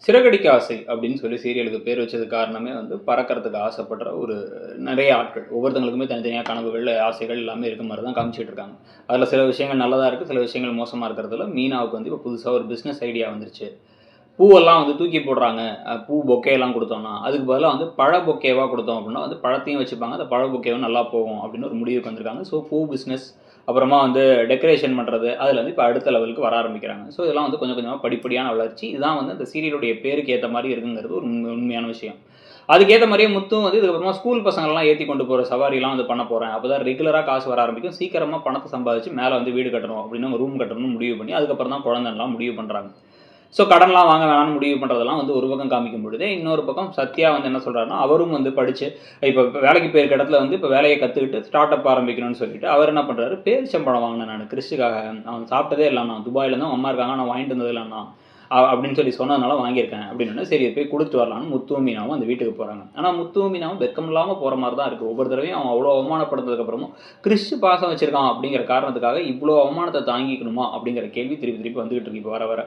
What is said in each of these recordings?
சிறகடிக்க ஆசை அப்படின்னு சொல்லி சீரியலுக்கு பேர் வச்சது காரணமே வந்து பறக்கிறதுக்கு ஆசைப்படுற ஒரு நிறைய ஆட்கள். ஒவ்வொருத்தங்களுக்குமே தனித்தனியாக கனவுகள், ஆசைகள் எல்லாமே இருக்க மாதிரி தான் காமிச்சிட்டு இருக்காங்க. அதில் சில விஷயங்கள் நல்லதாக இருக்குது, சில விஷயங்கள் மோசமாக இருக்கிறதுல மீனாவுக்கு வந்து இப்போ புதுசாக ஒரு பிஸ்னஸ் ஐடியா வந்துருச்சு. பூவெல்லாம் வந்து தூக்கி போடுறாங்க. பூ பொக்கேலாம் குடுத்தோம்னா, அதுக்கு பதிலா வந்து பழ பொக்கேவா குடுத்தோம் அப்டின்னா வந்து பழத்தையும் வச்சுப்பாங்க. அந்த பழ பொக்கேவும் நல்லா போகும் அப்டின்னு ஒரு முடிவுக்கு வந்திருக்காங்க. ஸோ பூ பிசினஸ், அப்புறமா வந்து டெக்கரேஷன் பண்றது, அதுல வந்து இப்ப அடுத்த லெவலுக்கு வர ஆரம்பிக்கிறாங்க. ஸோ இதெல்லாம் வந்து கொஞ்சம் கொஞ்சமா படிப்படியான வளர்ச்சி. இதுதான் வந்து அந்த சீரியலுடைய பேருக்கு ஏத்த மாரி இருக்குங்கிறது ஒரு உண்மையான விஷயம். அதுக்கேத்த மாரியே முத்தும் வந்து இதுக்கப்புறமா ஸ்கூல் பசங்களலாம் ஏத்தி கொண்டு போற சவாரிலாம் வந்து பண்ண போறேன். அப்பதான் ரெகுலரா காசு வர ஆரம்பிக்கும். சீக்கிரமா பணத்த சம்பாதிச்சு மேல வந்து வீடு கட்டணும் அப்டின்னு ரூம் கட்டணும்னு முடிவு பண்ணி, அதுக்கப்புறம் தான் குழந்தைன்லாம் முடிவு பண்றாங்க. ஸோ கடன்லாம் வாங்க வேணாம்னு முடிவு பண்ணுறதெல்லாம் வந்து ஒரு பக்கம் காமிக்கும் பொழுது, இன்னொரு பக்கம் சத்யா வந்து என்ன சொல்றாருன்னா, அவரும் வந்து படிச்சு இப்போ வேலைக்கு போயிருக்க இடத்துல வந்து இப்போ வேலைய கத்துக்கிட்டு ஸ்டார்ட் அப் ஆரம்பிக்கணும்னு சொல்லிட்டு, அவர் என்ன பண்றாரு, பேரிச்சம்பழம் வாங்கினேன் நானு கிறிஸ்துக்காக. அவன் சாப்பிட்டதே இல்ல அண்ணா. துபாயிலேருந்து அவங்க அம்மா இருக்காங்க. நான் வாங்கிட்டு வந்தது இல்ல அண்ணா. அப்படின்னு சொல்லி சொன்னதுனால வாங்கியிருக்கேன் அப்படின்னு சரி போய் கொடுத்துட்டு வரலான்னு முத்துவும் மீனாவும் அந்த வீட்டுக்கு போறாங்க. ஆனா முத்துவும் மீனாவும் வெக்கம் இல்லாம போற மாதிரி தான் இருக்கு. ஒவ்வொரு தடவையும் அவன் அவ்வளோ அவமானப்படுத்ததுக்கு அப்புறமும் கிறிஸ்து பாசம் வச்சிருக்கான் அப்படிங்கிற காரணத்துக்காக இவ்வளோ அவமானத்தை தாங்கிக்கணுமா அப்படிங்கிற கேள்வி திருப்பி திருப்பி வந்துகிட்டு இருக்கு இப்போ வர வர.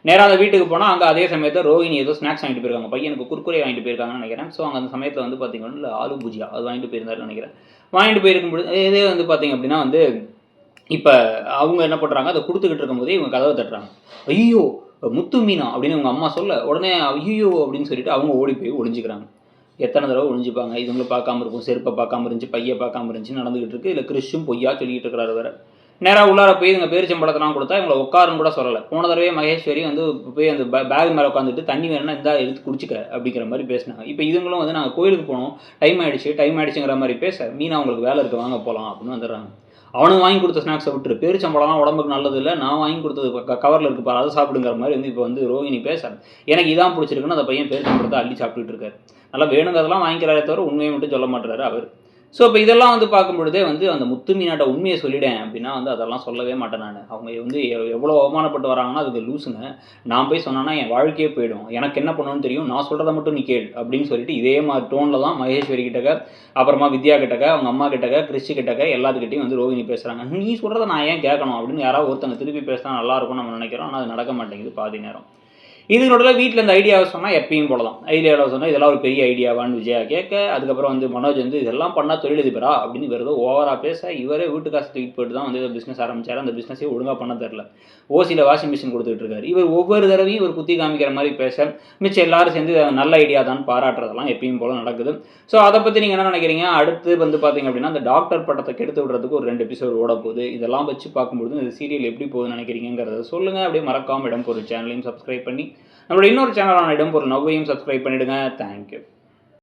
நேராக அந்த வீட்டுக்கு போனால் அங்கே அதே சமயத்தில் ரோஹிணி ஏதோ ஸ்நாக்ஸ் வாங்கிட்டு போயிருக்காங்க. பையனுக்கு குர்குரே வாங்கிட்டு போயிருக்காங்கன்னு நினைக்கிறேன். ஸோ அங்கே அந்த சமயத்தில் வந்து பார்த்தீங்கன்னா ஆலு பூஜியா அது வாங்கிட்டு போயிருந்தாருன்னு நினைக்கிறேன். வாங்கிட்டு போயிருக்கும்போது இதே வந்து பார்த்தீங்க அப்படின்னா வந்து இப்போ அவங்க என்ன பண்ணுறாங்க, அதை கொடுத்துக்கிட்டு இருக்கும்போதே இவங்க கதவை தட்டுறாங்க. ஐயோ முத்து மீனா அப்படின்னு உங்கள் அம்மா சொல்ல உடனே ஐயோ அப்படின்னு சொல்லிட்டு அவங்க ஓடி போய் ஒளிஞ்சிக்கிறாங்க. எத்தனை தடவை ஒளிஞ்சிப்பாங்க, இதுங்களை பார்க்காம இருக்கும், செருப்பை பார்க்காம இருந்துச்சு, பையை பார்க்காம இருந்துச்சு நடந்துகிட்டு இருக்கு. இல்லை கிறிஷும் பொய்யா சொல்லிட்டு இருக்கிறாரு வேற. நேராக உள்ளார போய் இவங்க பேரிச்சம்பழத்தெல்லாம் கொடுத்தா இவங்களை உட்காருன்னு கூட சொல்லலை. போன தடவையே மகேஸ்வரி வந்து போய் அந்த பேக் மேலே உட்காந்துட்டு தண்ணி வேணும்னா இந்த எடுத்து குடிச்சிக்க அப்படிங்கிற மாதிரி பேசினாங்க. இப்போ இதுங்களும் வந்து நாங்கள் கோயிலுக்கு போனோம், டைம் ஆயிடுச்சுங்கிற மாதிரி பேச மீனா அவங்களுக்கு வேலை இருக்கு வாங்க போகலாம் அப்படின்னு வந்துடுறாங்க. அவனுக்கு வாங்கி கொடுத்த ஸ்நாக்ஸை விட்டுரு, பேரிச்சம்பழம்லாம் உடம்புக்கு நல்லது இல்லை, நான் வாங்கி கொடுத்தது கவரில் இருக்கு பாரு அதை சாப்பிடுங்கிற மாதிரி வந்து இப்போ வந்து ரோஹிணி பேச எனக்கு இதான் பிடிச்சிருக்குன்னு அந்த பையன் பேரிச்சம்பழத்தை அள்ளி சாப்பிட்டுட்டு இருக்காரு. நல்லா வேணுங்கிறதெல்லாம் வாங்கிக்கிறாரே தவிர உண்மையை மட்டும் சொல்ல மாட்டுறாரு அவர். ஸோ இப்போ இதெல்லாம் வந்து பார்க்கும்பொழுதே வந்து அந்த முத்து மீனாட்ட உண்மையை சொல்லிட்டேன் அப்படின்னா வந்து அதெல்லாம் சொல்லவே மாட்டேன் நான். அவங்க வந்து எவ்வளோ அவமானப்பட்டு வராங்கன்னா அதுக்கு லூசுங்க. நான் போய் சொன்னேன்னா என் வாழ்க்கையே போயிடும். எனக்கு என்ன பண்ணணும்னு தெரியும், நான் சொல்கிறத மட்டும் நீ கேள் அப்படின்னு சொல்லிட்டு இதே மாதிரி டோனில் தான் மகேஸ்வரி கிட்டக்க, அப்புறமா வித்யா கிட்டக்க, அவங்க அம்மா கிட்டக்க, கிறிஸ்டி கிட்டக்க எல்லாத்துக்கிட்டையும் வந்து ரோஹிணி பேசுகிறாங்க. நீ சொல்கிறத நான் ஏன் கேட்கணும் அப்படின்னு யாராவது ஒருத்தங்க திருப்பி பேசினா நல்லாயிருக்கும்னு நம்ம நினைக்கிறோம். ஆனால் அது நடக்க மாட்டேங்குது பாதி நேரம். இதுனோட வீட்டில் இந்த ஐடியாவை சொன்னால் எப்பயும் போல தான். ஐடியாவில் சொன்னால் இதெல்லாம் ஒரு பெரிய ஐடியாவான்னு விஜயா கேட்க, அதுக்கப்புறம் வந்து மனோஜ் வந்து இதெல்லாம் பண்ணால் தொழிலதிபரா அப்படின்னு வேறு ஓவராக பேச, இவரே வீட்டு காசு தூக்கிட்டு போயிட்டு தான் வந்து பிஸ்னஸ் ஆரம்பித்தார். அந்த பிஸ்னஸே ஒழுங்காக பண்ண தெரில. ஓசியில் வாஷிங் மிஷின் கொடுத்துட்டு இருக்காரு. இவர் ஒவ்வொரு தடவையும் இவர் குத்தி காமிக்கிற மாதிரி பேச, மிச்சம் எல்லாரும் சேர்ந்து நல்ல ஐடியா தான் பாராட்டுறதெல்லாம் எப்பயும் போல நடக்குது. ஸோ அதை பற்றி நீங்கள் என்ன நினைக்கிறீங்க? அடுத்து வந்து பார்த்தீங்க அப்படின்னா அந்த டாக்டர் பட்டத்தை கெடுத்து விடுறதுக்கு ஒரு 2 எபிசோடு ஓட போகுது. இதெல்லாம் வச்சு பார்க்கும்போது இந்த சீரியல் எப்படி போகுதுன்னு நினைக்கிறீங்கிறத சொல்லுங்கள். அப்படியே மறக்காமல் இடம்பொருள் சேனலையும் சப்ஸ்கிரைப் பண்ணி நம்மளோட இன்னொரு சேனலான இடம்பொருள் நவ்வையும் சப்ஸ்கிரைப் பண்ணிவிடுங்க. தேங்க்யூ.